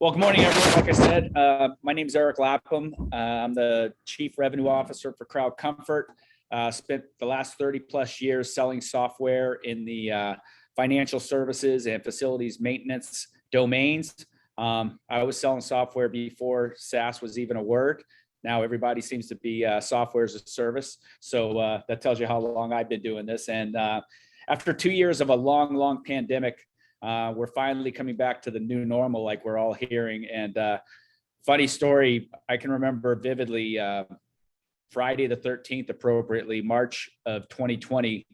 Well, good morning, everyone. Like I said, my name is Eric Lapham. I'm the Chief Revenue Officer for CrowdComfort. Spent the last 30 plus years selling software in the financial services and facilities maintenance domains. I was selling software before SaaS was even a word. Now everybody seems to be software as a service. So that tells you how long I've been doing this. And after 2 years of a long pandemic, we're finally coming back to the new normal, like we're all hearing. And funny story, I can remember vividly Friday the 13th, appropriately, March of 2020.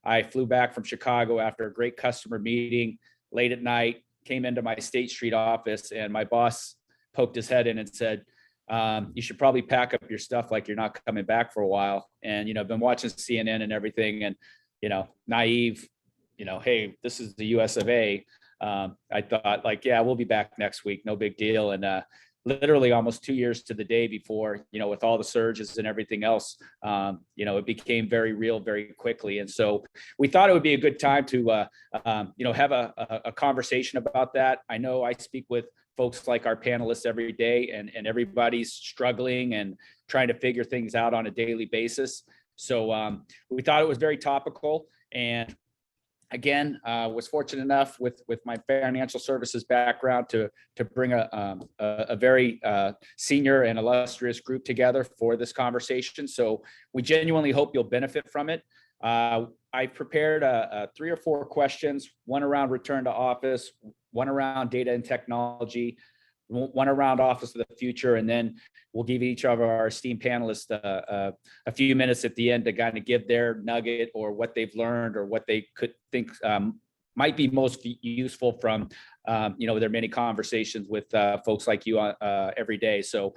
I flew back from Chicago after a great customer meeting late at night, came into my State Street office, and my boss poked his head in and said, you should probably pack up your stuff like you're not coming back for a while. And, I've been watching CNN and everything, and, naive, hey, this is the US of A. I thought like, yeah, we'll be back next week. No big deal. And literally almost 2 years to the day before, with all the surges and everything else, it became very real very quickly. And so we thought it would be a good time to, have a conversation about that. I know I speak with folks like our panelists every day, and everybody's struggling and trying to figure things out on a daily basis. So we thought it was very topical. And again, was fortunate enough with my financial services background to bring a very senior and illustrious group together for this conversation. So we genuinely hope you'll benefit from it. I prepared 3 or 4 questions, one around return to office, one around data and technology, one around office of the future, and then we'll give each of our esteemed panelists a few minutes at the end to kind of give their nugget or what they've learned or what they could think might be most useful from their many conversations with folks like you every day. So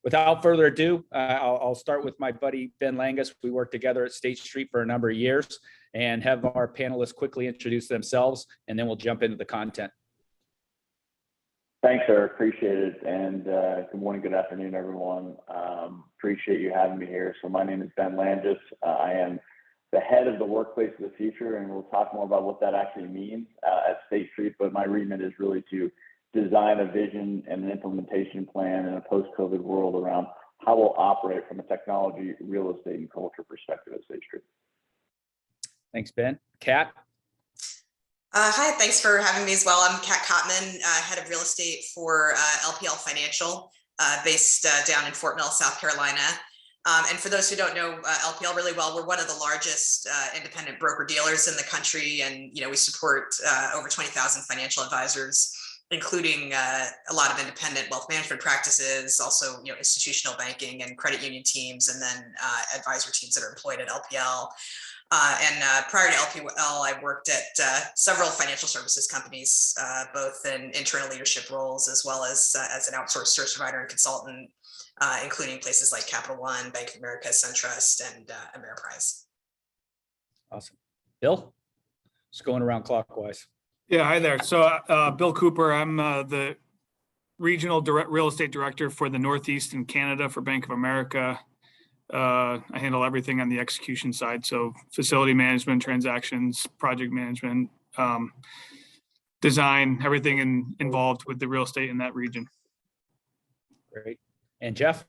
without further ado, I'll start with my buddy Ben Langis. We worked together at State Street for a number of years, and have our panelists quickly introduce themselves, and then we'll jump into the content. Thanks, Eric. Appreciate it. And good morning, good afternoon, everyone. Appreciate you having me here. So my name is Ben Langis. I am the head of the Workplace of the Future, and we'll talk more about what that actually means at State Street. But my remit is really to design a vision and an implementation plan in a post-COVID world around how we'll operate from a technology, real estate, and culture perspective at State Street. Thanks, Ben. Kat? Hi, thanks for having me as well. I'm Kat Cotman, head of real estate for LPL Financial, based down in Fort Mill, South Carolina. And for those who don't know LPL really well, we're one of the largest independent broker dealers in the country, and we support over 20,000 financial advisors, including a lot of independent wealth management practices, also institutional banking and credit union teams, and then advisor teams that are employed at LPL. And prior to LPL, I worked at several financial services companies, both in internal leadership roles as well as an outsourced service provider and consultant, including places like Capital One, Bank of America, SunTrust, and Ameriprise. Awesome. Bill? Just going around clockwise. Yeah, hi there. So Bill Cooper, I'm the regional real estate director for the Northeast in Canada for Bank of America. I handle everything on the execution side. So facility management, transactions, project management, design, everything involved with the real estate in that region. Great. And Jeff?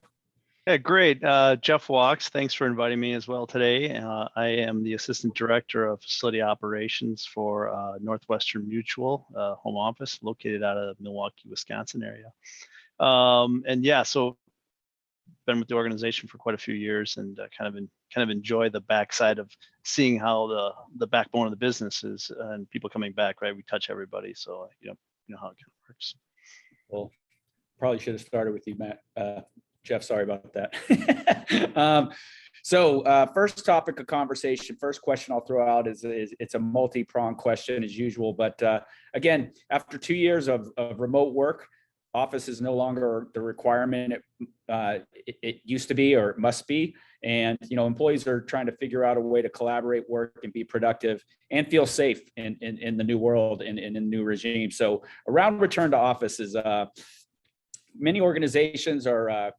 Yeah, great. Jeff Wachs, thanks for inviting me as well today. I am the Assistant Director of Facility Operations for Northwestern Mutual home office located out of Milwaukee, Wisconsin area. And yeah, so been with the organization for quite a few years, and kind of enjoy the backside of seeing how the backbone of the business is and people coming back, right? We touch everybody. So, you know how it kind of works. Well, probably should have started with you, Matt. Jeff, sorry about that. So first topic of conversation, first question I'll throw out is it's a multi-pronged question as usual. But again, after 2 years of remote work, office is no longer the requirement it used to be or it must be. And, employees are trying to figure out a way to collaborate, work, and be productive and feel safe in the new world and in the new regime. So around return to office is many organizations are,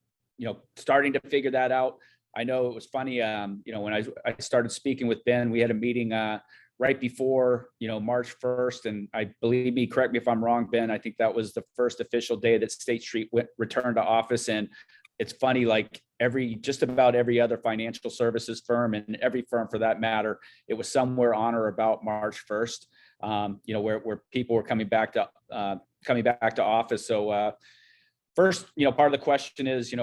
starting to figure that out. I know it was funny, when I started speaking with Ben, we had a meeting right before, March 1st. And correct me if I'm wrong, Ben, I think that was the first official day that State Street returned to office. And it's funny, like just about every other financial services firm, and every firm for that matter, it was somewhere on or about March 1st, where people were coming back to office. So first, part of the question is,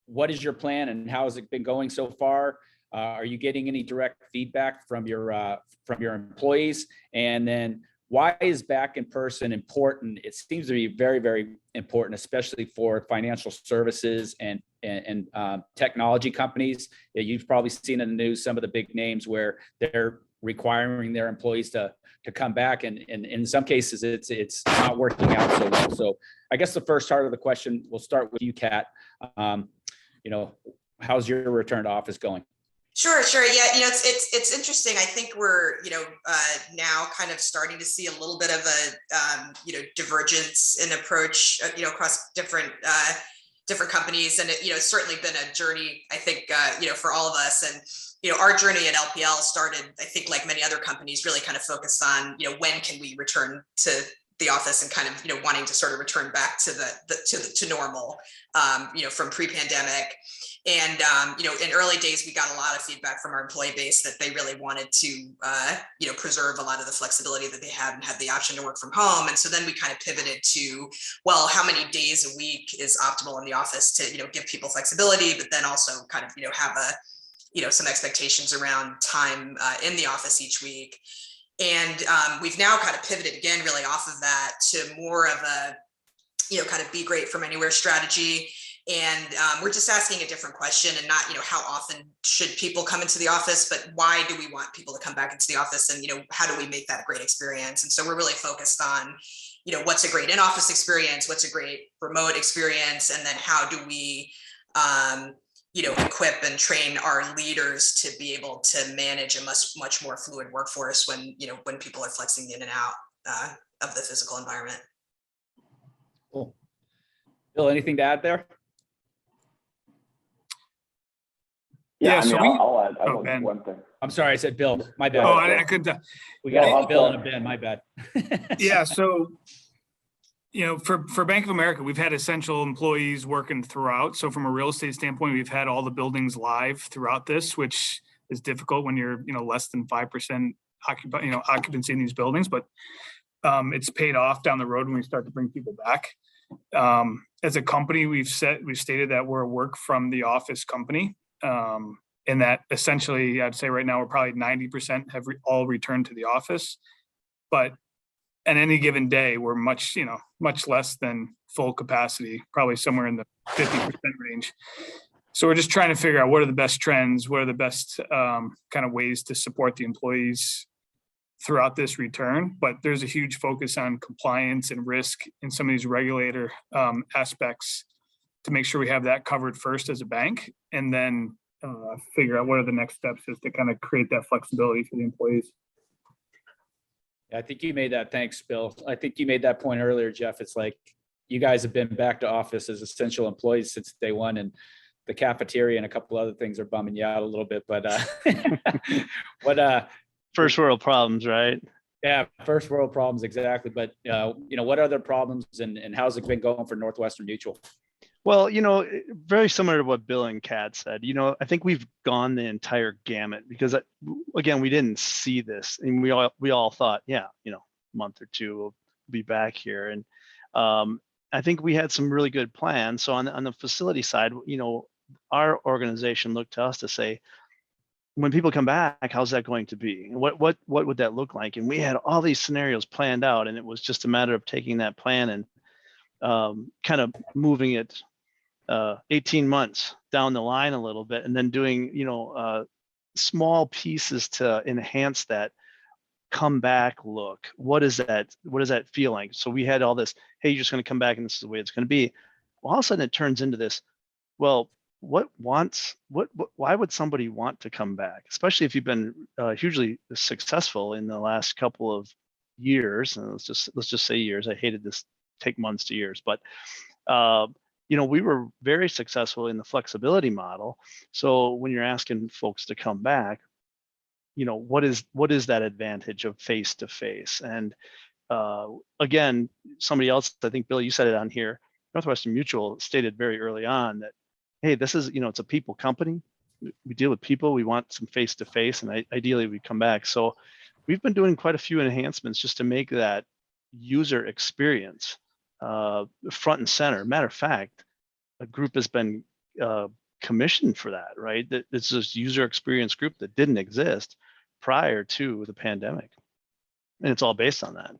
what is your plan and how has it been going so far? Are you getting any direct feedback from your employees? And then why is back in person important? It seems to be very, very important, especially for financial services and technology companies. You've probably seen in the news some of the big names where they're requiring their employees to come back, and in some cases it's not working out so well. So I guess the first part of the question, we'll start with you, Kat. How's your return to office going? Sure. Yeah, it's interesting. I think we're, now kind of starting to see a little bit of a, divergence in approach, across different companies, and it's certainly been a journey, I think, for all of us. And our journey at LPL started, I think, like many other companies, really kind of focused on, when can we return to the office, and kind of, wanting to sort of return back to to normal, from pre-pandemic. And, in early days, we got a lot of feedback from our employee base that they really wanted to, preserve a lot of the flexibility that they had and had the option to work from home. And so then we kind of pivoted to, well, how many days a week is optimal in the office to, give people flexibility, but then also kind of, have some expectations around time in the office each week. And we've now kind of pivoted again, really off of that, to more of a, kind of be great from anywhere strategy. And we're just asking a different question, and not, how often should people come into the office, but why do we want people to come back into the office, and, how do we make that a great experience? And so we're really focused on, what's a great in-office experience, what's a great remote experience, and then how do we, equip and train our leaders to be able to manage a much more fluid workforce when people are flexing in and out of the physical environment. Cool. Bill, anything to add there? Yeah, so I'll add Ben. one thing. I'm sorry, I said Bill. My bad. Oh, I could. We got No, Bill and a Ben. My bad. Yeah, so for Bank of America, we've had essential employees working throughout. So from a real estate standpoint, we've had all the buildings live throughout this, which is difficult when you're less than 5% occupancy in these buildings, but it's paid off down the road when we start to bring people back. As a company, we've stated that we're a work from the office company. And that essentially, I'd say right now we're probably 90% have all returned to the office, but at any given day, we're much less than full capacity, probably somewhere in the 50% range. So we're just trying to figure out what are the best trends, what are the best kind of ways to support the employees throughout this return. But there's a huge focus on compliance and risk in some of these regulator aspects to make sure we have that covered first as a bank, and then figure out what are the next steps is to kind of create that flexibility for the employees. I think you made that. Thanks, Bill. I think you made that point earlier, Jeff. It's like you guys have been back to office as essential employees since day one, and the cafeteria and a couple other things are bumming you out a little bit. But first world problems, right? Yeah, first world problems, exactly. But what other problems and how's it been going for Northwestern Mutual? Well, very similar to what Bill and Kat said. I think we've gone the entire gamut because, again, we didn't see this, and we all thought, a month or two we'll be back here, and I think we had some really good plans. So on the facility side, our organization looked to us to say, when people come back, how's that going to be? What would that look like? And we had all these scenarios planned out, and it was just a matter of taking that plan and kind of moving it 18 months down the line a little bit, and then doing small pieces to enhance that comeback look. What does that feel like? So we had all this, hey, you're just going to come back and this is the way it's going to be. Well, all of a sudden it turns into this, well, why would somebody want to come back, especially if you've been hugely successful in the last couple of years? And let's just say years. I hated this take months to years, but we were very successful in the flexibility model. So when you're asking folks to come back, what is that advantage of face to face? And again, somebody else, I think Bill, you said it on here, Northwestern Mutual stated very early on that, hey, this is, it's a people company. We deal with people. We want some face to face, and ideally we come back. So we've been doing quite a few enhancements just to make that user experience front and center. Matter of fact, a group has been commissioned for that, right? It's this user experience group that didn't exist prior to the pandemic, and it's all based on that.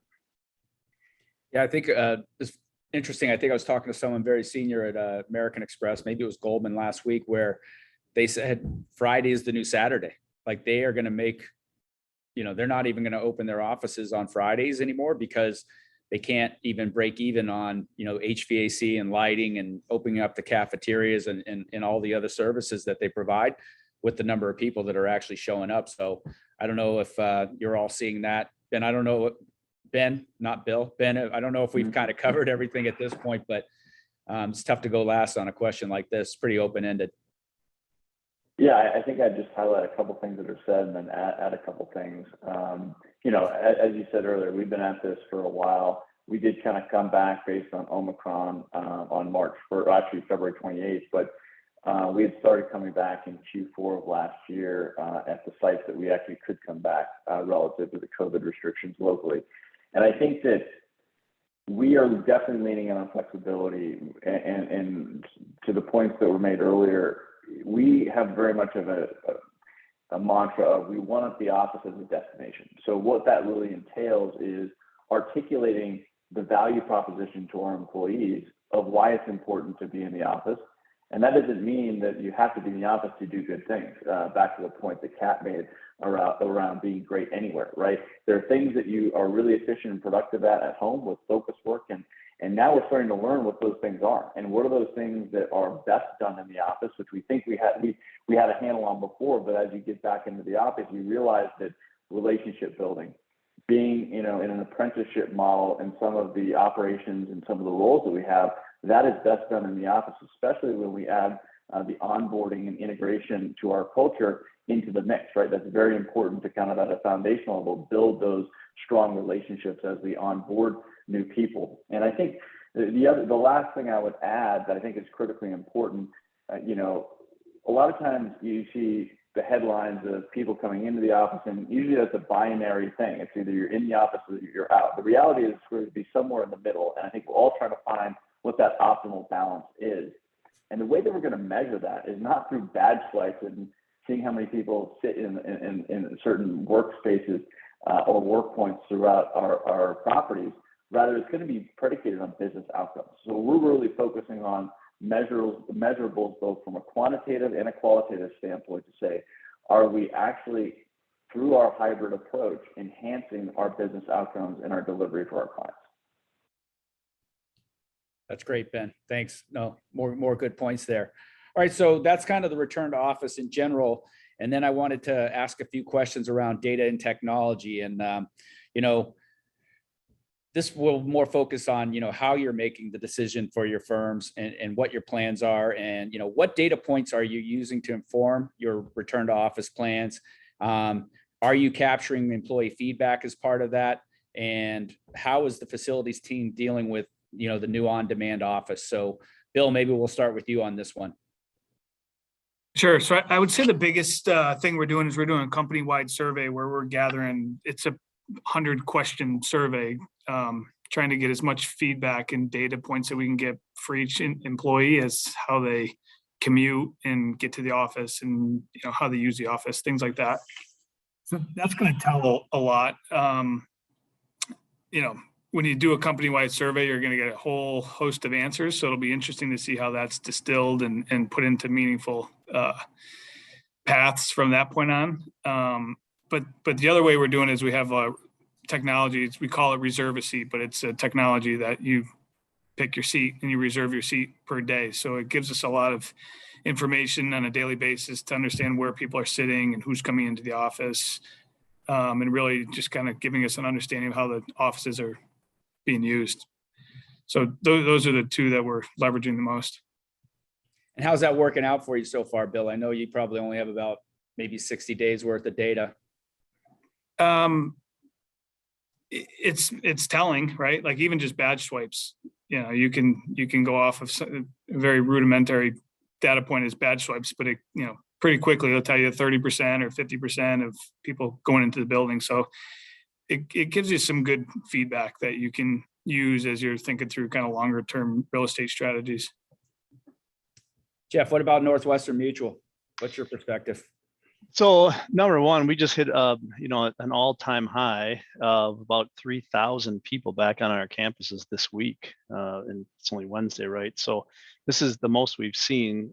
Yeah, I think it's interesting. I think I was talking to someone very senior at American Express, maybe it was Goldman last week, where they said Friday is the new Saturday. Like they are going to make, they're not even going to open their offices on Fridays anymore because they can't even break even on, HVAC and lighting and opening up the cafeterias and all the other services that they provide with the number of people that are actually showing up. So I don't know if you're all seeing that. Ben, I don't know, Ben, not Bill. Ben, I don't know if we've kind of covered everything at this point, but it's tough to go last on a question like this, pretty open-ended. Yeah, I think I'd just highlight a couple things that are said and then add a couple things. As you said earlier, we've been at this for a while. We did kind of come back based on Omicron on February 28th, but we had started coming back in Q4 of last year at the sites that we actually could come back relative to the COVID restrictions locally. And I think that we are definitely leaning in on flexibility, and to the points that were made earlier, we have very much of a mantra of we want the office as a destination. So what that really entails is articulating the value proposition to our employees of why it's important to be in the office. And that doesn't mean that you have to be in the office to do good things. Back to the point that Kat made around being great anywhere, right? There are things that you are really efficient and productive at home with focus work, and now we're starting to learn what those things are and what are those things that are best done in the office, which we think we had a handle on before, but as you get back into the office, you realize that relationship building, being in an apprenticeship model and some of the operations and some of the roles that we have, that is best done in the office, especially when we add the onboarding and integration to our culture into the mix, right? That's very important to kind of at a foundational level build those strong relationships as we onboard new people. And I think the last thing I would add that I think is critically important, a lot of times you see the headlines of people coming into the office, and usually that's a binary thing. It's either you're in the office or you're out. The reality is it's going to be somewhere in the middle, and I think we're all trying to find what that optimal balance is. And the way that we're going to measure that is not through badge swipes and seeing how many people sit in certain workspaces or work points throughout our properties. Rather, it's going to be predicated on business outcomes. So we're really focusing on measurables both from a quantitative and a qualitative standpoint to say, are we actually, through our hybrid approach, enhancing our business outcomes and our delivery for our clients? That's great, Ben. Thanks. No, more good points there. All right, so that's kind of the return to office in general. And then I wanted to ask a few questions around data and technology. And, this will more focus on, how you're making the decision for your firms and what your plans are. And, what data points are you using to inform your return to office plans? Are you capturing employee feedback as part of that? And how is the facilities team dealing with, the new on-demand office? So Bill, maybe we'll start with you on this one. Sure. So I would say the biggest thing we're doing is we're doing a company-wide survey where we're gathering, it's a 100-question survey, trying to get as much feedback and data points that we can get for each employee as how they commute and get to the office and how they use the office, things like that. So that's going to tell a lot. When you do a company-wide survey, you're going to get a whole host of answers. So it'll be interesting to see how that's distilled and put into meaningful paths from that point on. But the other way we're doing is we have a technology. We call it reserve a seat, but it's a technology that you pick your seat and you reserve your seat per day. So it gives us a lot of information on a daily basis to understand where people are sitting and who's coming into the office, and really just kind of giving us an understanding of how the offices are being used. So those are the two that we're leveraging the most. And how's that working out for you so far, Bill? I know you probably only have about maybe 60 days worth of data. It's telling, right? Like even just badge swipes, you can go off of a very rudimentary data point as badge swipes, but pretty quickly it'll tell you 30% or 50% of people going into the building. So it gives you some good feedback that you can use as you're thinking through kind of longer term real estate strategies. Jeff, what about Northwestern Mutual? What's your perspective? So number one, we just hit an all-time high of about 3,000 people back on our campuses this week, and it's only Wednesday, right? So this is the most we've seen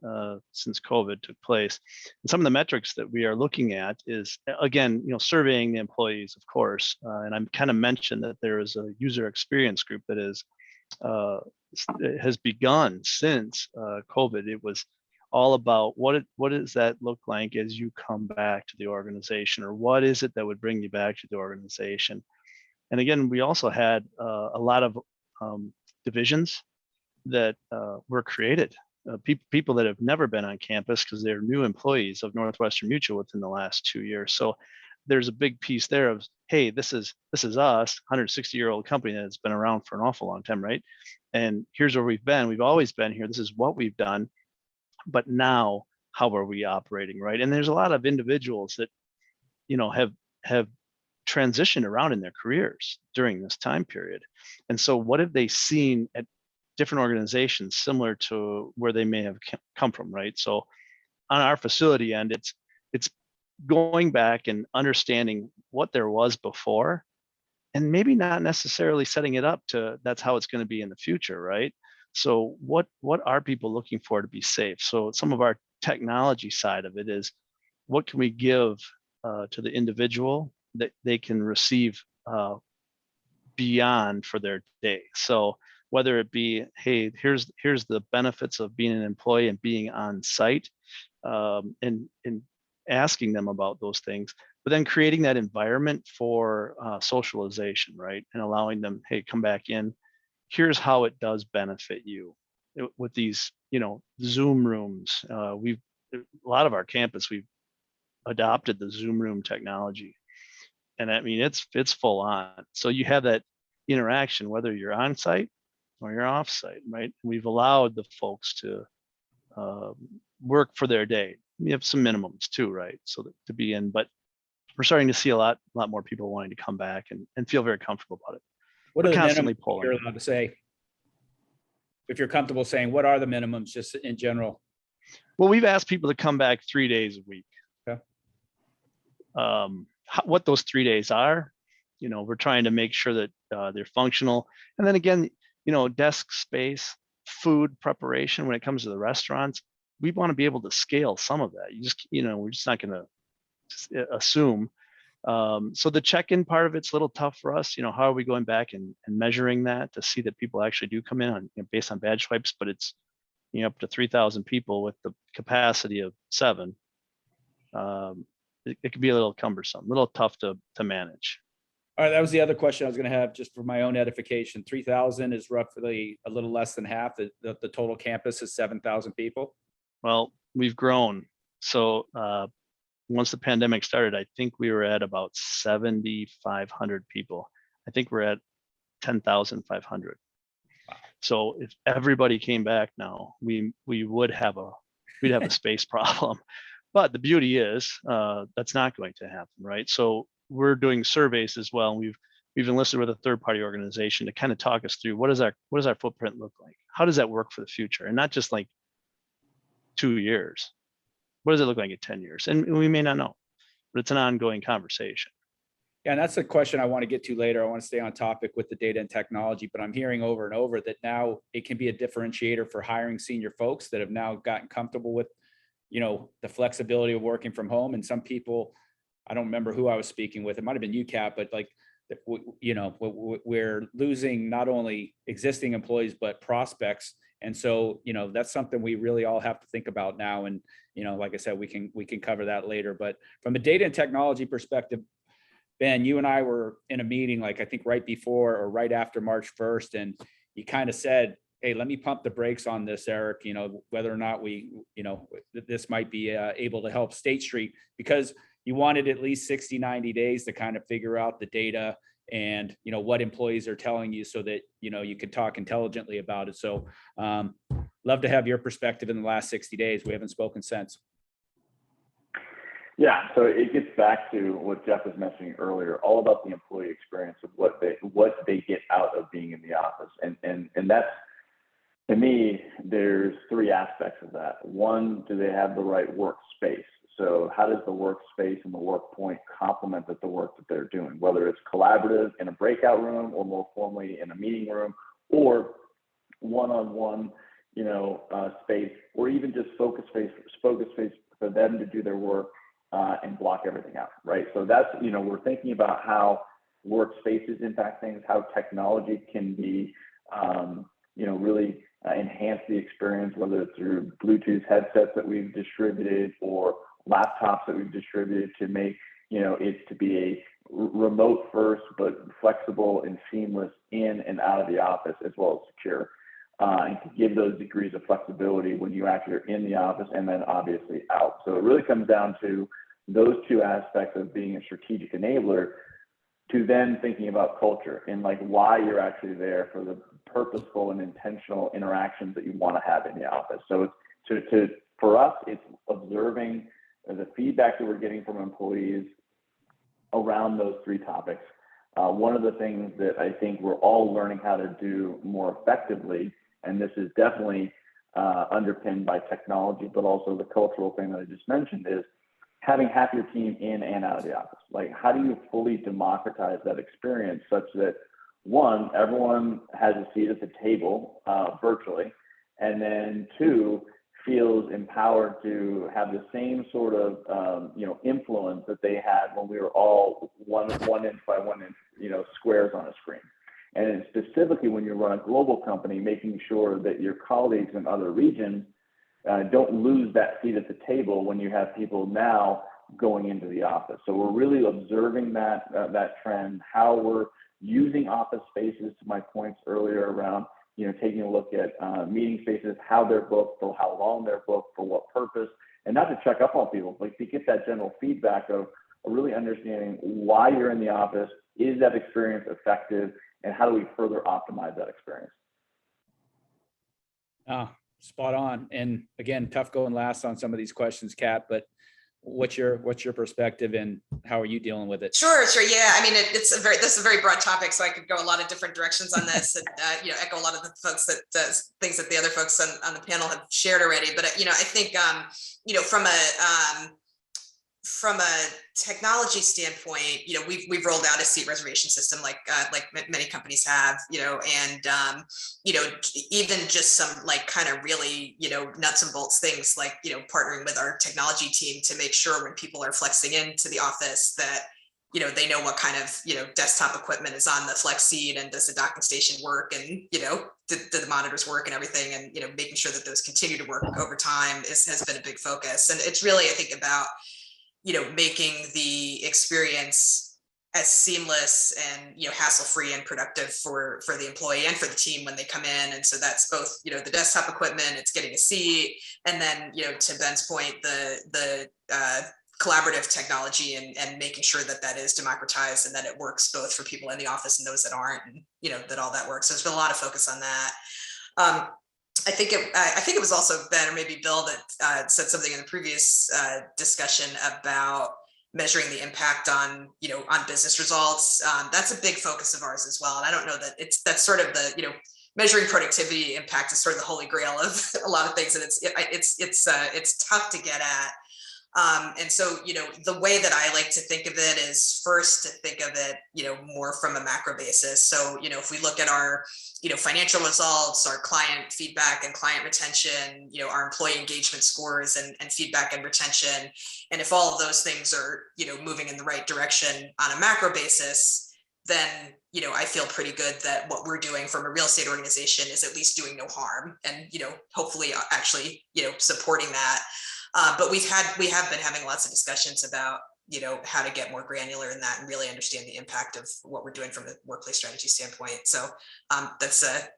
since COVID took place. And some of the metrics that we are looking at is, again, surveying the employees, of course, and I kind of mentioned that there is a user experience group that has begun since COVID. It was all about what does that look like as you come back to the organization, or what is it that would bring you back to the organization? And again, we also had a lot of divisions that were created, people that have never been on campus because they're new employees of Northwestern Mutual within the last 2 years. So there's a big piece there of, hey, this is us, 160-year-old company that's been around for an awful long time, right? And here's where we've been. We've always been here. This is what we've done. But now, how are we operating, right? And there's a lot of individuals that, have transitioned around in their careers during this time period. And so what have they seen at different organizations similar to where they may have come from, right? So on our facility end, it's going back and understanding what there was before, and maybe not necessarily setting it up to that's how it's going to be in the future, right? So what are people looking for to be safe? So some of our technology side of it is, what can we give to the individual that they can receive beyond for their day? So whether it be, hey, here's the benefits of being an employee and being on site, and asking them about those things, but then creating that environment for socialization, right? And allowing them, hey, come back in. Here's how it does benefit you with these, Zoom rooms. A lot of our campus, we've adopted the Zoom room technology, and I mean, it's full on. So you have that interaction, whether you're on site or you're off site, right? We've allowed the folks to work for their day. We have some minimums too, right? So to be in, but we're starting to see a lot more people wanting to come back and feel very comfortable about it. What are the constantly minimums polling. you're allowed to say? If you're comfortable saying, what are the minimums just in general? Well, we've asked people to come back 3 days a week. Okay. What those 3 days are, we're trying to make sure that they're functional. And then again, desk space, food preparation, when it comes to the restaurants, we want to be able to scale some of that. We're just not going to assume. So the check-in part of it's a little tough for us. How are we going back and measuring that to see that people actually do come in on, based on badge swipes, but it's up to 3,000 people with the capacity of 7. It can be a little cumbersome, a little tough to manage. All right, that was the other question I was going to have, just for my own edification. 3,000 is roughly a little less than half. The total campus is 7,000 people. Well, we've grown. So once the pandemic started, I think we were at about 7,500 people. I think we're at 10,500. So if everybody came back now, we would have we'd have a space problem. But the beauty is that's not going to happen, right? So we're doing surveys as well. We've enlisted with a third-party organization to kind of talk us through what does our footprint look like? How does that work for the future? And not just like 2 years. What does it look like in 10 years? And we may not know, but it's an ongoing conversation. Yeah, and that's the question I want to get to later. I want to stay on topic with the data and technology, but I'm hearing over and over that now it can be a differentiator for hiring senior folks that have now gotten comfortable with, the flexibility of working from home. And some people, I don't remember who I was speaking with. It might've been UCAP, but like, we're losing not only existing employees, but prospects. And so, that's something we really all have to think about now. And, like I said, we can cover that later. But from a data and technology perspective, Ben, you and I were in a meeting, like I think right before or right after March 1st, and you kind of said, hey, let me pump the brakes on this, Eric, whether or not this might be able to help State Street, because, you wanted at least 60, 90 days to kind of figure out the data and, what employees are telling you so that, you could talk intelligently about it. So love to have your perspective in the last 60 days. We haven't spoken since. Yeah, so it gets back to what Jeff was mentioning earlier, all about the employee experience of what they get out of being in the office. And that's, to me, there's three aspects of that. One, do they have the right workspace? So how does the workspace and the work point complement the work that they're doing, whether it's collaborative in a breakout room or more formally in a meeting room, or one-on-one, space, or even just focus space for them to do their work and block everything out, right? So that's, we're thinking about how workspaces impact things, how technology can be, really enhance the experience, whether it's through Bluetooth headsets that we've distributed or laptops that we've distributed to make, it to be a remote first, but flexible and seamless in and out of the office, as well as secure, and to give those degrees of flexibility when you actually are in the office and then obviously out. So it really comes down to those two aspects of being a strategic enabler, to then thinking about culture and like why you're actually there for the purposeful and intentional interactions that you want to have in the office. So it's for us, it's observing the feedback that we're getting from employees around those three topics. One of the things that I think we're all learning how to do more effectively, and this is definitely underpinned by technology, but also the cultural thing that I just mentioned, is having happier team in and out of the office. Like, how do you fully democratize that experience such that, one, everyone has a seat at the table virtually, and then two, feels empowered to have the same sort of influence that they had when we were all one inch by 1 inch squares on a screen. And specifically when you run a global company, making sure that your colleagues in other regions don't lose that seat at the table when you have people now going into the office. So we're really observing that trend, how we're using office spaces, to my points earlier around, taking a look at meeting spaces, how they're booked, for how long they're booked, for what purpose, and not to check up on people, but to get that general feedback of really understanding why you're in the office, is that experience effective, and how do we further optimize that experience? Spot on. And again, tough going last on some of these questions, Kat, but what's your perspective and how are you dealing with it? Sure. Yeah. I mean, this is a very broad topic, so I could go a lot of different directions on this, and echo a lot of the folks that things that the other folks on the panel have shared already. But I think from a technology standpoint, we've rolled out a seat reservation system like many companies have, and even just some kind of really, nuts and bolts things like, partnering with our technology team to make sure when people are flexing into the office that, they know what kind of, desktop equipment is on the flex seat, and does the docking station work, and, do the monitors work and everything, and, making sure that those continue to work over time has been a big focus. And it's really, I think, about making the experience as seamless and, hassle-free and productive for the employee and for the team when they come in. And so that's both, the desktop equipment, it's getting a seat, and then, to Ben's point, the collaborative technology and making sure that is democratized and that it works both for people in the office and those that aren't, and, that all that works. So there's been a lot of focus on that. I think it was also Ben or maybe Bill that said something in the previous discussion about measuring the impact on business results. That's a big focus of ours as well. And I don't know that that's sort of the measuring productivity impact is sort of the holy grail of a lot of things, and it's tough to get at. And so, the way that I like to think of it is first to think of it, more from a macro basis. So, if we look at our, financial results, our client feedback and client retention, our employee engagement scores and feedback and retention, and if all of those things are, moving in the right direction on a macro basis, then, I feel pretty good that what we're doing from a real estate organization is at least doing no harm, and, hopefully actually, supporting that. But we have been having lots of discussions about, how to get more granular in that and really understand the impact of what we're doing from a workplace strategy standpoint. So that's a,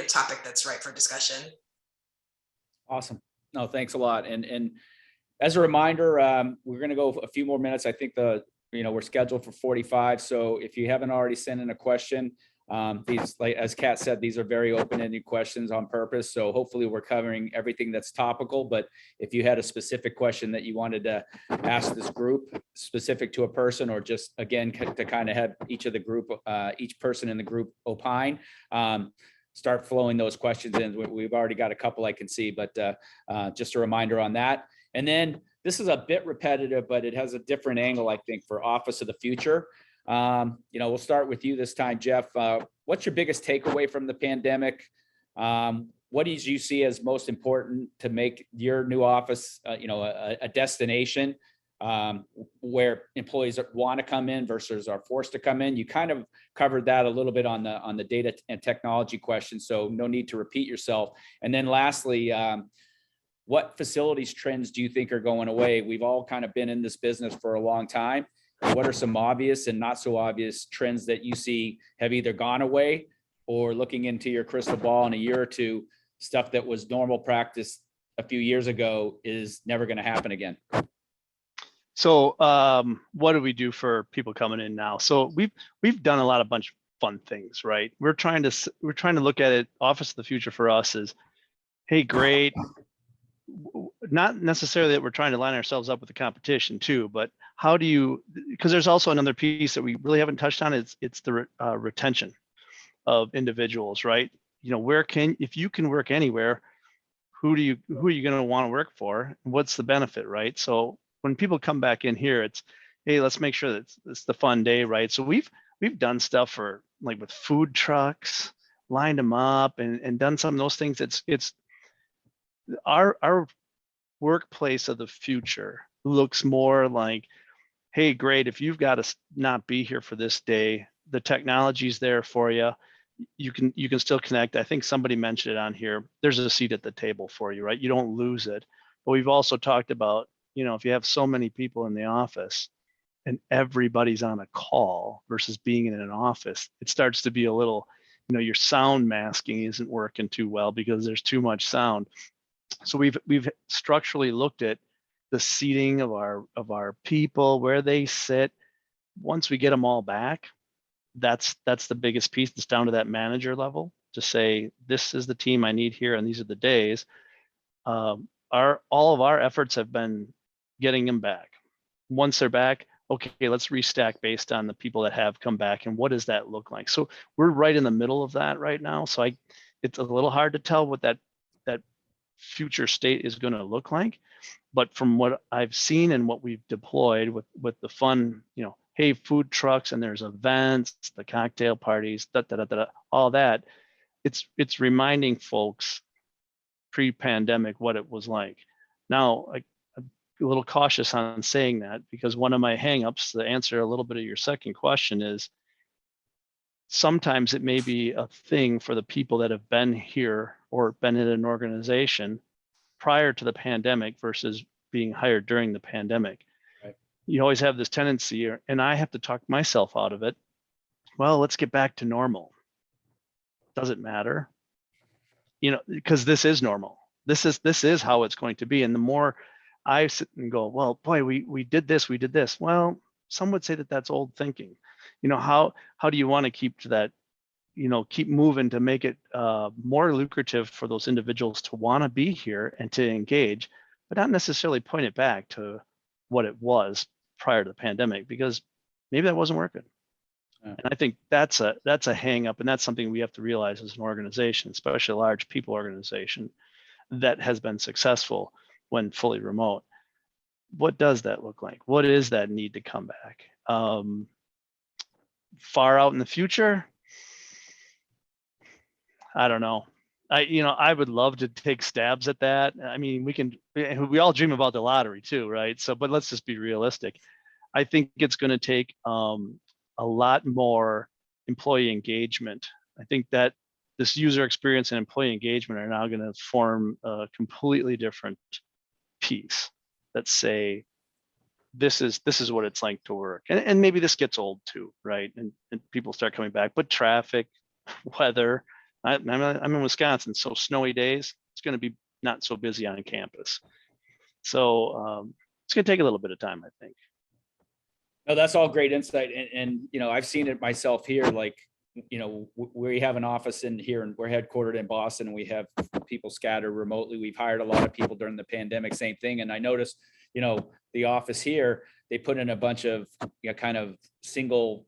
topic that's ripe for discussion. Awesome. No, thanks a lot. And as a reminder, we're going to go a few more minutes. I think we're scheduled for 45. So if you haven't already sent in a question, these, like as Kat said, these are very open-ended questions on purpose. So hopefully we're covering everything that's topical. But if you had a specific question that you wanted to ask this group, specific to a person, or just again to kind of have each person in the group opine, start flowing those questions in. We've already got a couple I can see, but just a reminder on that. And then this is a bit repetitive, but it has a different angle, I think, for Office of the Future. We'll start with you this time, Jeff. What's your biggest takeaway from the pandemic? What do you see as most important to make your new office, a destination where employees want to come in versus are forced to come in? You kind of covered that a little bit on the data and technology question, so no need to repeat yourself. And then lastly, what facilities trends do you think are going away? We've all kind of been in this business for a long time. What are some obvious and not so obvious trends that you see have either gone away, or looking into your crystal ball in a year or two, stuff that was normal practice a few years ago is never going to happen again? So what do we do for people coming in now? So we've done a bunch of fun things, right? We're trying to look at it. Office of the Future for us is, hey, great. Not necessarily that we're trying to line ourselves up with the competition too, but how do you, because there's also another piece that we really haven't touched on, it's the retention of individuals, right? If you can work anywhere, who are you going to want to work for? What's the benefit, right? So when people come back in here, it's, hey, let's make sure that it's the fun day, right? So we've done stuff for, like, with food trucks, lined them up and done some of those things. It's our workplace of the future looks more like, hey, great, if you've got to not be here for this day, the technology's there for you. You can still connect. I think somebody mentioned it on here. There's a seat at the table for you, right? You don't lose it. But we've also talked about, if you have so many people in the office and everybody's on a call versus being in an office, it starts to be a little, your sound masking isn't working too well because there's too much sound. So we've structurally looked at the seating of our people, where they sit. Once we get them all back, that's the biggest piece. It's down to that manager level to say, this is the team I need here, and these are the days. All of our efforts have been getting them back. Once they're back, okay, let's restack based on the people that have come back, and what does that look like? So we're right in the middle of that right now. So it's a little hard to tell what that future state is going to look like, but from what I've seen and what we've deployed with the fun, hey, food trucks, and there's events, the cocktail parties, all that, it's reminding folks pre-pandemic what it was like. Now, I'm a little cautious on saying that, because one of my hangups, to answer a little bit of your second question, is sometimes it may be a thing for the people that have been here or been in an organization prior to the pandemic versus being hired during the pandemic. Right. You always have this tendency, and I have to talk myself out of it. Well, let's get back to normal. Does it matter? Because this is normal. This is how it's going to be. And the more I sit and go, well, boy, we did this. Well, some would say that that's old thinking. How do you want to keep to that, keep moving to make it more lucrative for those individuals to want to be here and to engage, but not necessarily point it back to what it was prior to the pandemic, because maybe that wasn't working. Yeah. And I think that's a hang up, and that's something we have to realize as an organization, especially a large people organization that has been successful when fully remote. What does that look like? What is that need to come back? Far out in the future, I don't know. I would love to take stabs at that. I mean, we all dream about the lottery too, right? So, but let's just be realistic. I think it's going to take a lot more employee engagement. I think that this user experience and employee engagement are now going to form a completely different piece that say, this is what it's like to work. And maybe this gets old too, right? And people start coming back, but traffic, weather, I'm in Wisconsin, so snowy days, it's going to be not so busy on campus. So it's going to take a little bit of time, I think. No, that's all great insight. And, you know, I've seen it myself here, like, you know, we have an office in here and we're headquartered in Boston and we have people scattered remotely. We've hired a lot of people during the pandemic, same thing. And I noticed, you know, the office here, they put in a bunch of, you know, kind of single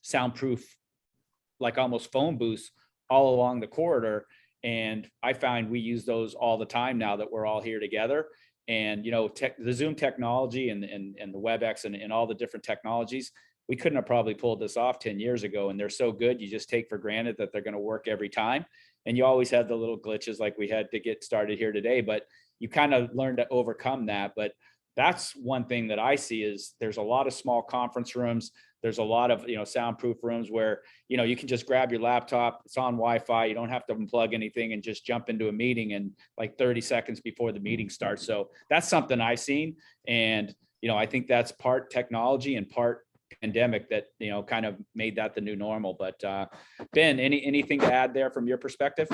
soundproof, like almost phone booths all along the corridor. And I find we use those all the time now that we're all here together. And, you know, the Zoom technology and the WebEx and all the different technologies, we couldn't have probably pulled this off 10 years ago. And they're so good, you just take for granted that they're going to work every time. And you always have the little glitches like we had to get started here today, but you kind of learn to overcome that. But that's one thing that I see is there's a lot of small conference rooms. There's a lot of, you know, soundproof rooms where, you know, you can just grab your laptop, it's on Wi-Fi, you don't have to unplug anything and just jump into a meeting in like 30 seconds before the meeting starts. So that's something I've seen. And, you know, I think that's part technology and part pandemic that, you know, kind of made that the new normal. But Ben, anything to add there from your perspective?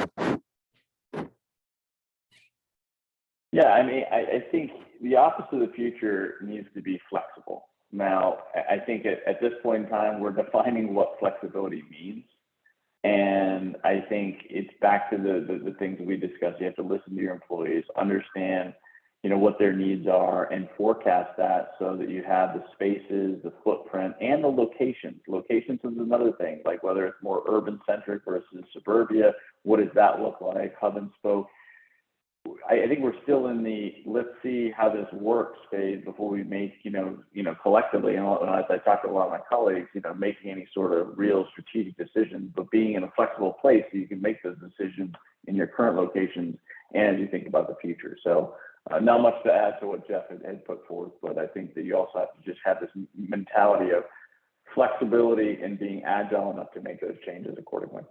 Yeah, I mean, I think the office of the future needs to be flexible. Now, I think at this point in time, we're defining what flexibility means. And I think it's back to the things that we discussed. You have to listen to your employees, understand, you know, what their needs are and forecast that so that you have the spaces, the footprint, and the locations. Locations is another thing, like whether it's more urban centric versus suburbia, what does that look like, hub and spoke. I think we're still in the let's see how this works phase before we make, you know, collectively, and as I talk to a lot of my colleagues, you know, making any sort of real strategic decisions, but being in a flexible place so you can make those decisions in your current locations and as you think about the future. So not much to add to what Jeff had put forth, but I think that you also have to just have this mentality of flexibility and being agile enough to make those changes accordingly.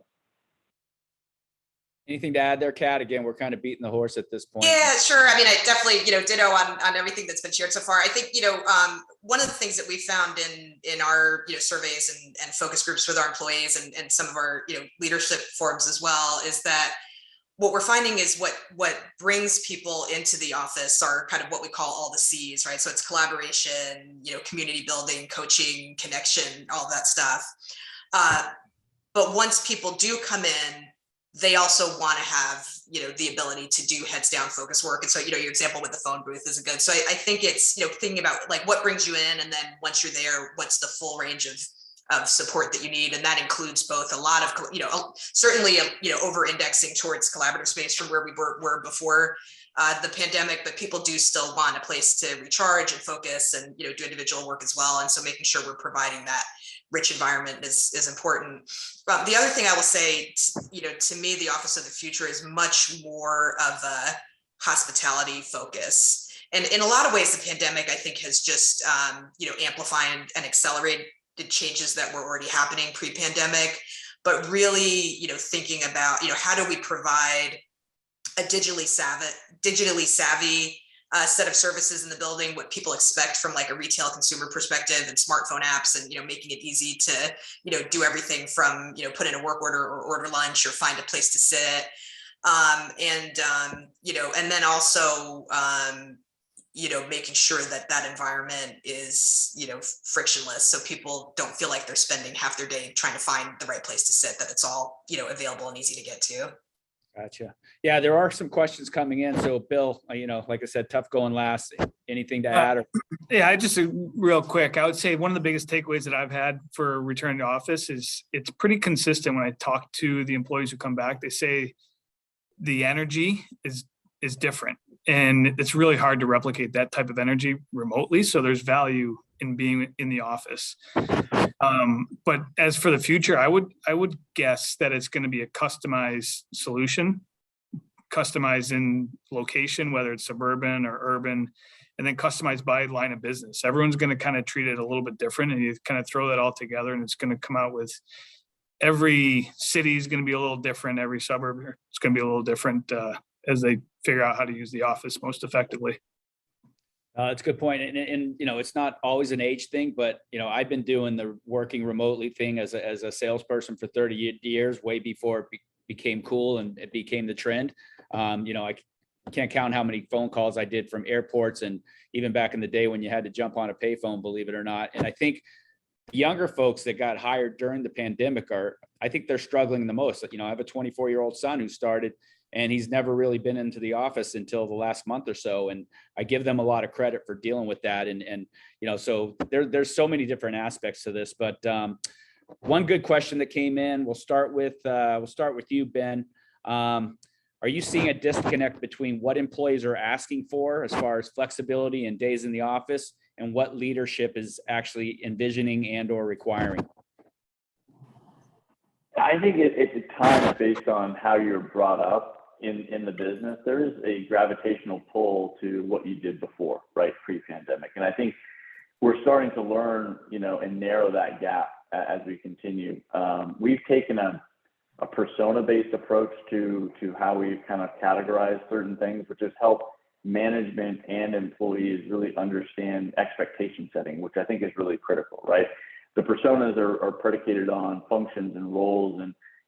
Anything to add there, Kat? Again, we're kind of beating the horse at this point. Yeah, sure. I mean, I definitely, you know, ditto on everything that's been shared so far. I think, you know, one of the things that we found in our, you know, surveys and focus groups with our employees and some of our, you know, leadership forums as well is that what we're finding is what brings people into the office are kind of what we call all the C's, right? So it's collaboration, you know, community building, coaching, connection, all that stuff. But once people do come in, they also want to have, you know, the ability to do heads down focus work. And so, you know, your example with the phone booth is a good. So I think it's, you know, thinking about like what brings you in, and then once you're there, what's the full range of support that you need. And that includes both a lot of, you know, certainly, you know, over indexing towards collaborative space from where we were before the pandemic, but people do still want a place to recharge and focus and, you know, do individual work as well. And so making sure we're providing that rich environment is important. But the other thing I will say, you know, to me, the office of the future is much more of a hospitality focus. And in a lot of ways, the pandemic, I think, has just, you know, amplified and accelerated the changes that were already happening pre-pandemic. But really, you know, thinking about, you know, how do we provide a digitally savvy set of services in the building, what people expect from like a retail consumer perspective, and smartphone apps, and, you know, making it easy to, you know, do everything from, you know, put in a work order or order lunch or find a place to sit. You know, and then also, you know, making sure that that environment is, you know, frictionless, so people don't feel like they're spending half their day trying to find the right place to sit, that it's all, you know, available and easy to get to. Gotcha. Yeah, there are some questions coming in. So Bill, you know, like I said, tough going last. Anything to add? Yeah, I just real quick, I would say one of the biggest takeaways that I've had for returning to office is it's pretty consistent. When I talk to the employees who come back, they say the energy is different, and it's really hard to replicate that type of energy remotely. So there's value in being in the office. But as for the future, I would guess that it's going to be a customized solution, customized in location, whether it's suburban or urban, and then customized by line of business. Everyone's going to kind of treat it a little bit different, and you kind of throw that all together, and it's going to come out with every city is going to be a little different. Every suburb is going to be a little different as they figure out how to use the office most effectively. It's a good point. And, you know, it's not always an age thing, but, you know, I've been doing the working remotely thing as a salesperson for 30 years, way before it became cool and it became the trend. You know, can't count how many phone calls I did from airports, and even back in the day when you had to jump on a payphone, believe it or not. And I think younger folks that got hired during the pandemic I think they're struggling the most. I have a 24-year-old son who started, and he's never really been into the office until the last month or so. And I give them a lot of credit for dealing with that. And so there's so many different aspects to this, but one good question that came in, we'll start with you, Ben. Are you seeing a disconnect between what employees are asking for as far as flexibility and days in the office and what leadership is actually envisioning and or requiring? I think it's a time based on how you're brought up in the business. There is a gravitational pull to what you did before, right, pre-pandemic. And I think we're starting to learn, and narrow that gap as we continue. We've taken a persona-based approach to how we've kind of categorized certain things, which has helped management and employees really understand expectation setting, which I think is really critical, right? The personas are predicated on functions and roles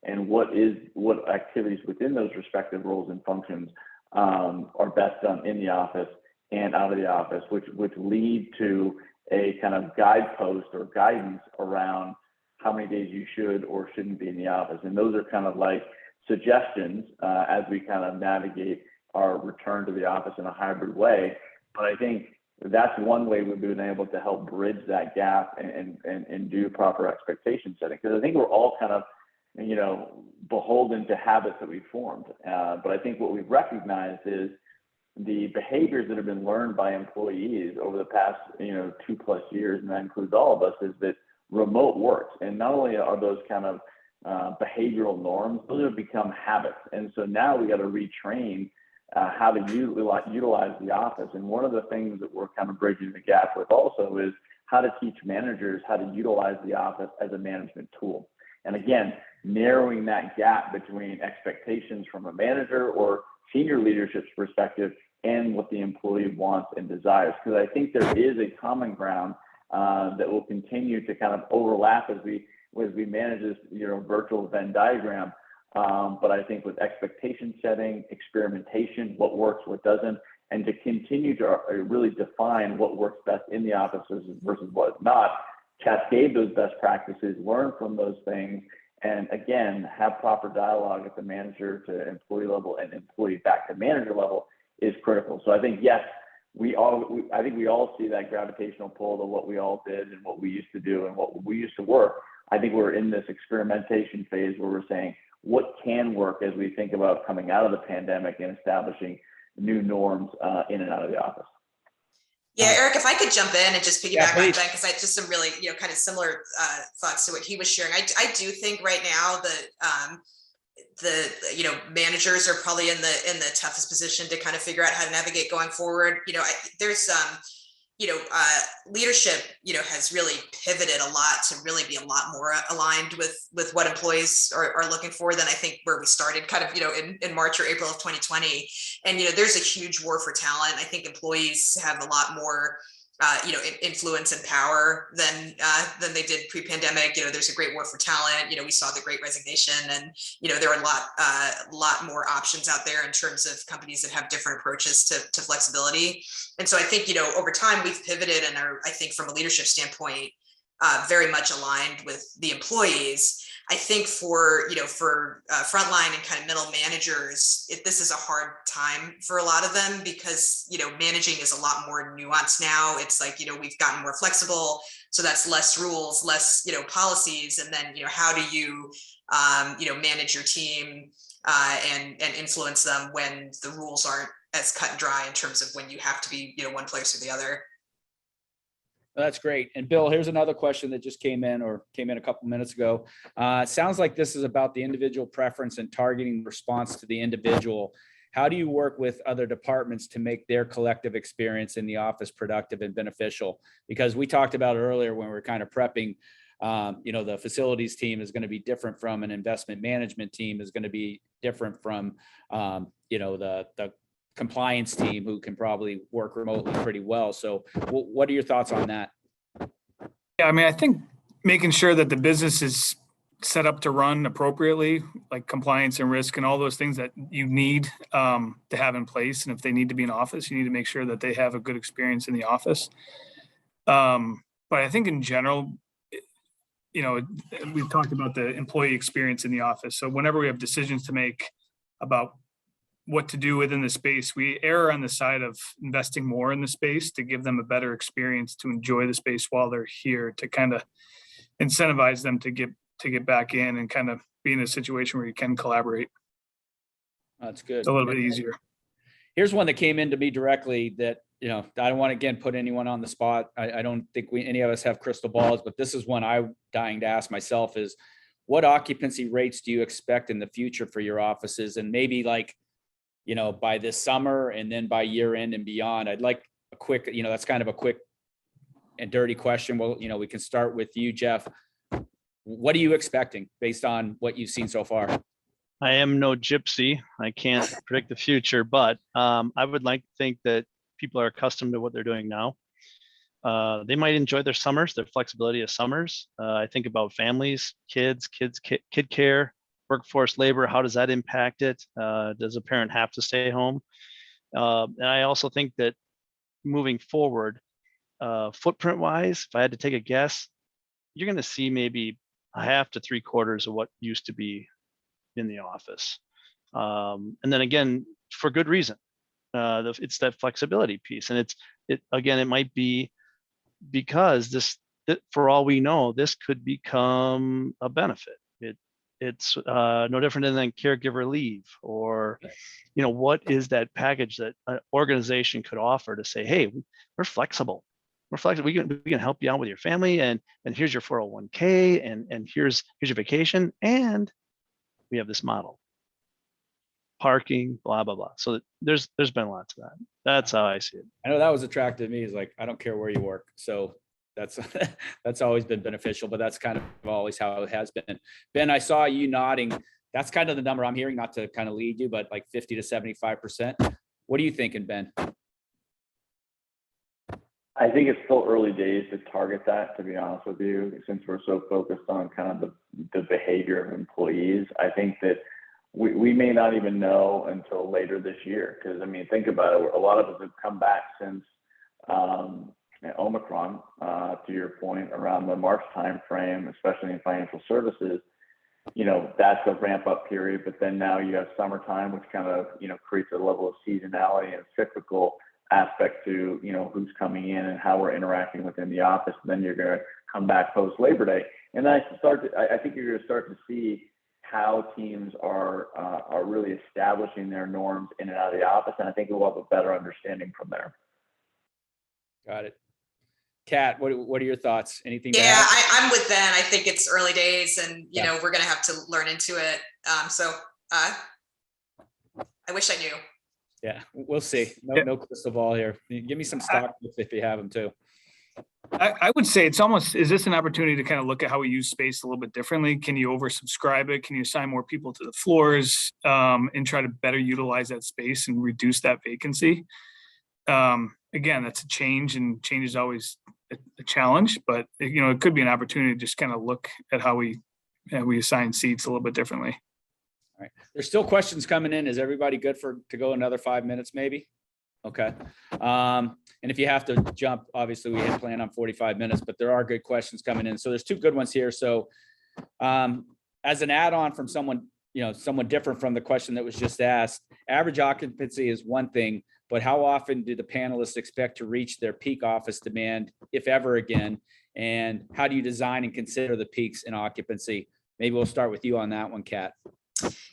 and what activities within those respective roles and functions are best done in the office and out of the office, which lead to a kind of guidepost or guidance around how many days you should or shouldn't be in the office. And those are kind of like suggestions as we kind of navigate our return to the office in a hybrid way. But I think that's one way we've been able to help bridge that gap and do proper expectation setting. Because I think we're all kind of, beholden to habits that we've formed. But I think what we've recognized is the behaviors that have been learned by employees over the past, 2+ years, and that includes all of us, is that remote works. And not only are those kind of behavioral norms, those have become habits. And so now we got to retrain how to utilize the office. And one of the things that we're kind of bridging the gap with also is how to teach managers how to utilize the office as a management tool. And again, narrowing that gap between expectations from a manager or senior leadership's perspective and what the employee wants and desires. Because I think there is a common ground that will continue to kind of overlap as we manage this, virtual Venn diagram. But I think with expectation setting, experimentation, what works, what doesn't, and to continue to really define what works best in the office versus what not, cascade those best practices, learn from those things, and again, have proper dialogue at the manager to employee level and employee back to manager level is critical. So I think, yes, we all see that gravitational pull to what we all did and what we used to do and what we used to work. I think we're in this experimentation phase where we're saying what can work as we think about coming out of the pandemic and establishing new norms in and out of the office. Yeah, Eric, if I could jump in and just piggyback on Ben, because I just some really, kind of similar thoughts to what he was sharing. I do think right now that the managers are probably in the toughest position to kind of figure out how to navigate going forward. There's leadership, has really pivoted a lot to really be a lot more aligned with what employees are looking for than I think where we started kind of, in March or April of 2020. And, there's a huge war for talent. I think employees have a lot more, influence and power than they did pre-pandemic. There's a great war for talent. We saw the Great Resignation, and there are a lot more options out there in terms of companies that have different approaches to flexibility. And so I think over time we've pivoted and are, I think, from a leadership standpoint, very much aligned with the employees. I think for frontline and kind of middle managers, this is a hard time for a lot of them because managing is a lot more nuanced now. It's like we've gotten more flexible, so that's less rules, less policies, and then how do you manage your team and influence them when the rules aren't as cut and dry in terms of when you have to be one place or the other. That's great. And Bill, here's another question that just came in a couple minutes ago. It sounds like this is about the individual preference and targeting response to the individual. How do you work with other departments to make their collective experience in the office productive and beneficial? Because we talked about earlier when we were kind of prepping, the facilities team is going to be different from an investment management team, is going to be different from, the compliance team, who can probably work remotely pretty well. So what are your thoughts on that? Yeah, I mean, I think making sure that the business is set up to run appropriately, like compliance and risk and all those things that you need to have in place. And if they need to be in office, you need to make sure that they have a good experience in the office. But I think in general, we've talked about the employee experience in the office. So whenever we have decisions to make about what to do within the space, we err on the side of investing more in the space to give them a better experience, to enjoy the space while they're here, to kind of incentivize them to get back in and kind of be in a situation where you can collaborate. That's good. It's a little bit easier. Here's one that came in to me directly that, I don't want to, again, put anyone on the spot. I don't think any of us have crystal balls, but this is one I'm dying to ask myself is, what occupancy rates do you expect in the future for your offices? And maybe like, by this summer and then by year end and beyond. I'd like a quick, that's kind of a quick and dirty question. Well, we can start with you, Jeff. What are you expecting based on what you've seen so far? I am no gypsy. I can't predict the future, but I would like to think that people are accustomed to what they're doing now. They might enjoy their summers, their flexibility of summers. I think about families, kid care, workforce labor. How does that impact it? Does a parent have to stay home? And I also think that moving forward, footprint wise, if I had to take a guess, you're going to see maybe a half to 3/4 of what used to be in the office. And then again, for good reason. It's that flexibility piece. And it might be because for all we know, this could become a benefit. It's no different than caregiver leave, or, what is that package that an organization could offer to say, hey, we're flexible. We're flexible. We can help you out with your family, and here's your 401k, and here's your vacation, and we have this model. Parking, blah blah blah. So there's been a lot to that. That's how I see it. I know that was attractive to me. Is like, I don't care where you work. So that's always been beneficial, but that's kind of always how it has been. Ben, I saw you nodding. That's kind of the number I'm hearing, not to kind of lead you, but like 50 to 75%. What are you thinking, Ben? I think it's still early days to target that, to be honest with you, since we're so focused on kind of the behavior of employees. I think that we may not even know until later this year. Because, think about it. A lot of us have come back since Omicron, to your point, around the March timeframe, especially in financial services. That's a ramp up period. But then now you have summertime, which kind of, creates a level of seasonality and cyclical aspect to, who's coming in and how we're interacting within the office. And then you're going to come back post Labor Day. And I think you're going to start to see how teams are really establishing their norms in and out of the office. And I think we'll have a better understanding from there. Got it. Kat, what are your thoughts? Anything? Yeah, I'm with Ben. I think it's early days, and we're going to have to learn into it. So I wish I knew. Yeah, we'll see. No crystal ball here. Give me some stock if you have them too. I would say is this an opportunity to kind of look at how we use space a little bit differently? Can you oversubscribe it? Can you assign more people to the floors and try to better utilize that space and reduce that vacancy? Again, that's a change, and change is always a challenge, but it could be an opportunity to just kind of look at how we assign seats a little bit differently. All right. There's still questions coming in. Is everybody good to go another 5 minutes maybe? Okay. And if you have to jump, obviously we had planned on 45 minutes, but there are good questions coming in. So there's two good ones here. So as an add-on from someone different from the question that was just asked, average occupancy is one thing, but how often do the panelists expect to reach their peak office demand, if ever again? And how do you design and consider the peaks in occupancy? Maybe we'll start with you on that one, Kat.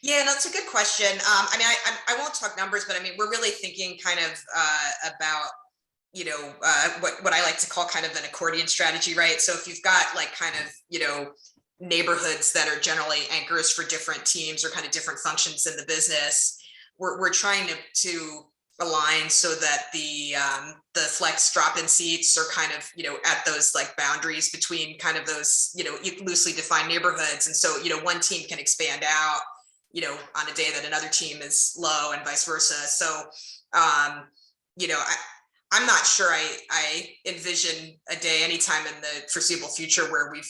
Yeah, no, that's a good question. I won't talk numbers, but we're really thinking kind of about, what I like to call kind of an accordion strategy, right? So if you've got like kind of, neighborhoods that are generally anchors for different teams or kind of different functions in the business, we're trying to align so that the flex drop-in seats are kind of, at those like boundaries between kind of those, loosely defined neighborhoods. And so, one team can expand out, on a day that another team is low and vice versa. So, I'm not sure I envision a day anytime in the foreseeable future where we've,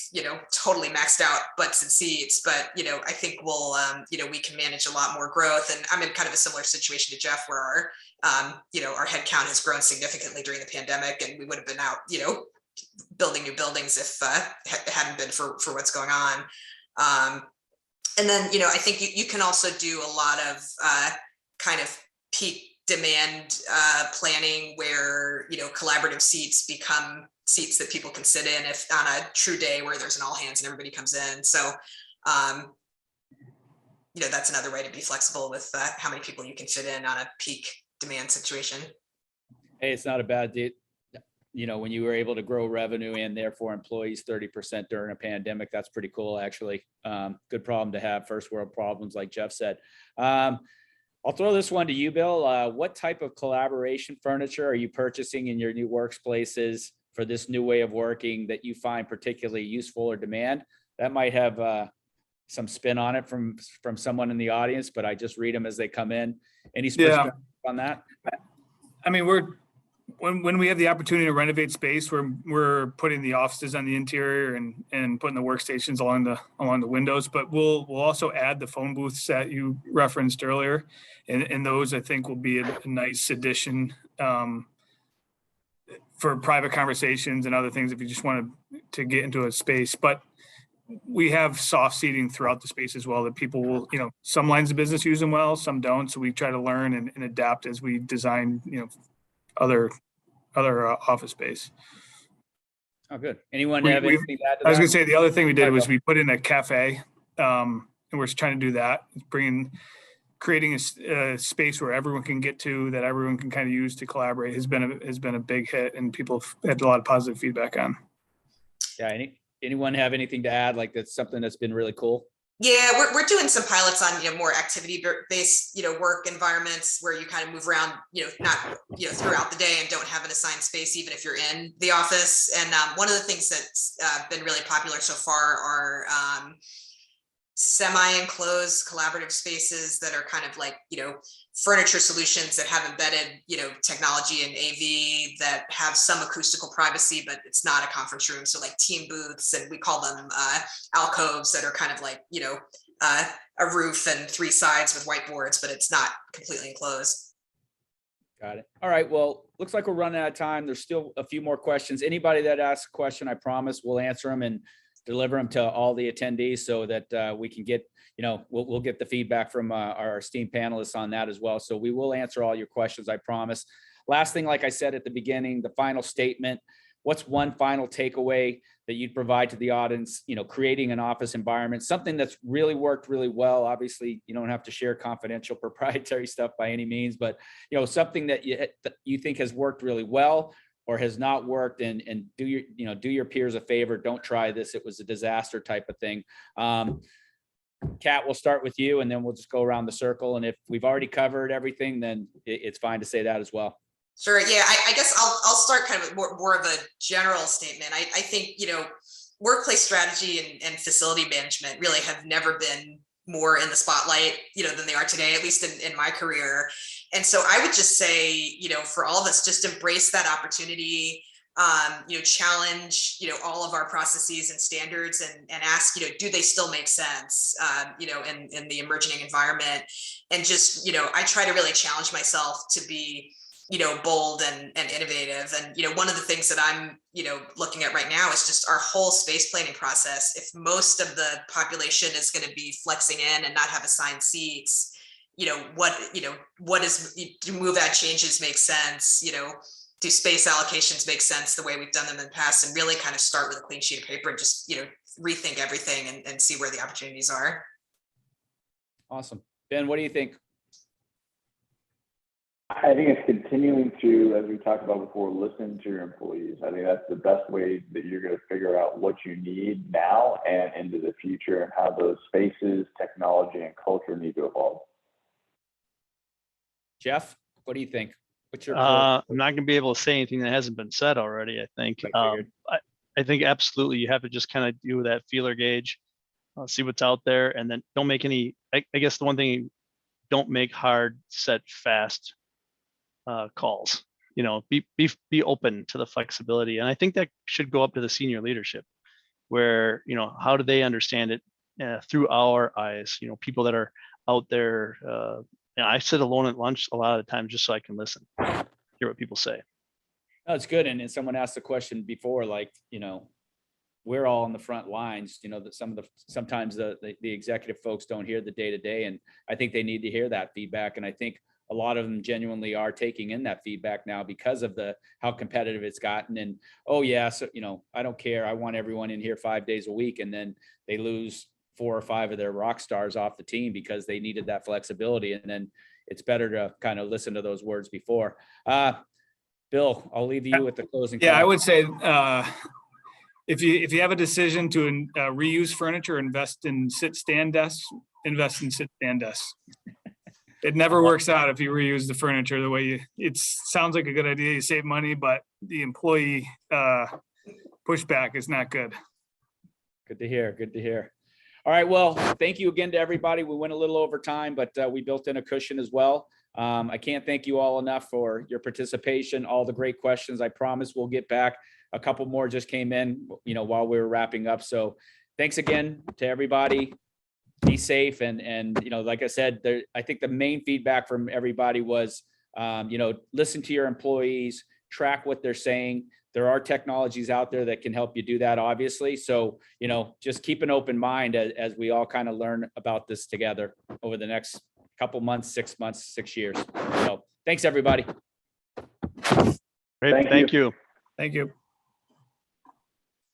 totally maxed out butts and seats, but, I think we'll, we can manage a lot more growth. And I'm in kind of a similar situation to Jeff where our head count has grown significantly during the pandemic, and we would have been out, building new buildings if it hadn't been for what's going on. And then, I think you can also do a lot of kind of peak demand planning where, collaborative seats become seats that people can sit in if on a true day where there's an all hands and everybody comes in. So, that's another way to be flexible with how many people you can fit in on a peak demand situation. Hey, it's not a bad deal. When you were able to grow revenue and therefore employees 30% during a pandemic, that's pretty cool, actually. Good problem to have, first world problems, like Jeff said. I'll throw this one to you, Bill. What type of collaboration furniture are you purchasing in your new workplaces for this new way of working that you find particularly useful or demand? That might have some spin on it from someone in the audience, but I just read them as they come in. Any perspective on that? I mean, when we have the opportunity to renovate space, we're putting the offices on the interior and putting the workstations along the windows, but we'll also add the phone booths that you referenced earlier. And those, I think, will be a nice addition for private conversations and other things if you just want to get into a space. But we have soft seating throughout the space as well that people will, some lines of business use them well, some don't. So we try to learn and adapt as we design, other office space. Oh, good. Anyone have anything to add to that? I was going to say the other thing we did was we put in a cafe, and we're trying to do that, creating a space where everyone can get to, that everyone can kind of use to collaborate has been a big hit, and people have had a lot of positive feedback on. Yeah. Anyone have anything to add? Like, that's something that's been really cool. Yeah, we're doing some pilots on more activity-based work environments where you kind of move around not throughout the day and don't have an assigned space even if you're in the office. And one of the things that's been really popular so far are semi-enclosed collaborative spaces that are kind of like furniture solutions that have embedded technology and AV that have some acoustical privacy, but it's not a conference room. So like team booths, and we call them alcoves, that are kind of like a roof and three sides with whiteboards, but it's not completely enclosed. Got it. All right. Well, looks like we're running out of time. There's still a few more questions. Anybody that asks a question, I promise we'll answer them and deliver them to all the attendees so that we can get, we'll get the feedback from our esteemed panelists on that as well. So we will answer all your questions, I promise. Last thing, like I said at the beginning, the final statement. What's one final takeaway that you'd provide to the audience, creating an office environment, something that's really worked really well? Obviously, you don't have to share confidential proprietary stuff by any means, but, something that you think has worked really well or has not worked, and do your peers a favor. Don't try this. It was a disaster type of thing. Kat, we'll start with you, and then we'll just go around the circle. And if we've already covered everything, then it's fine to say that as well. Sure. Yeah, I guess I'll start kind of more of a general statement. I think, workplace strategy and facility management really have never been more in the spotlight, than they are today, at least in my career. And so I would just say, for all of us, just embrace that opportunity, challenge, all of our processes and standards, and ask, do they still make sense, in the emerging environment? And just, I try to really challenge myself to be, bold and innovative. And, one of the things that I'm, looking at right now is just our whole space planning process. If most of the population is going to be flexing in and not have assigned seats, do move ad changes make sense? Do space allocations make sense the way we've done them in the past? And really kind of start with a clean sheet of paper and just, rethink everything and see where the opportunities are. Awesome. Ben, what do you think? I think it's continuing to, as we talked about before, listen to your employees. I think that's the best way that you're going to figure out what you need now and into the future, and how those spaces, technology, and culture need to evolve. Jeff, what do you think? What's your I'm not going to be able to say anything that hasn't been said already. I think I think absolutely you have to just kind of do that feeler gauge, see what's out there, and then don't make any. I guess the one thing, don't make hard, set, fast calls. be open to the flexibility. And I think that should go up to the senior leadership, where, how do they understand it through our eyes? People that are out there. I sit alone at lunch a lot of the time just so I can listen, hear what people say. That's good. And someone asked the question before, like, we're all on the front lines, that sometimes the executive folks don't hear the day to day. And I think they need to hear that feedback. And I think a lot of them genuinely are taking in that feedback now because of how competitive it's gotten. And, oh yeah, so, I don't care. I want everyone in here 5 days a week. And then they lose 4 or 5 of their rock stars off the team because they needed that flexibility. And then it's better to kind of listen to those words before. Bill, I'll leave you with the closing. Yeah, I would say, if you have a decision to reuse furniture, invest in sit-stand desks, invest in sit-stand desks. It never works out if you reuse the furniture the way it sounds like a good idea. You save money, but the employee pushback is not good. Good to hear. Good to hear. All right. Well, thank you again to everybody. We went a little over time, but we built in a cushion as well. I can't thank you all enough for your participation, all the great questions. I promise we'll get back. A couple more just came in, while we were wrapping up. So thanks again to everybody. Be safe. And like I said, I think the main feedback from everybody was, listen to your employees, track what they're saying. There are technologies out there that can help you do that, obviously. So, just keep an open mind as we all kind of learn about this together over the next couple months, 6 months, 6 years. So thanks, everybody. Great. Thank you. Thank you.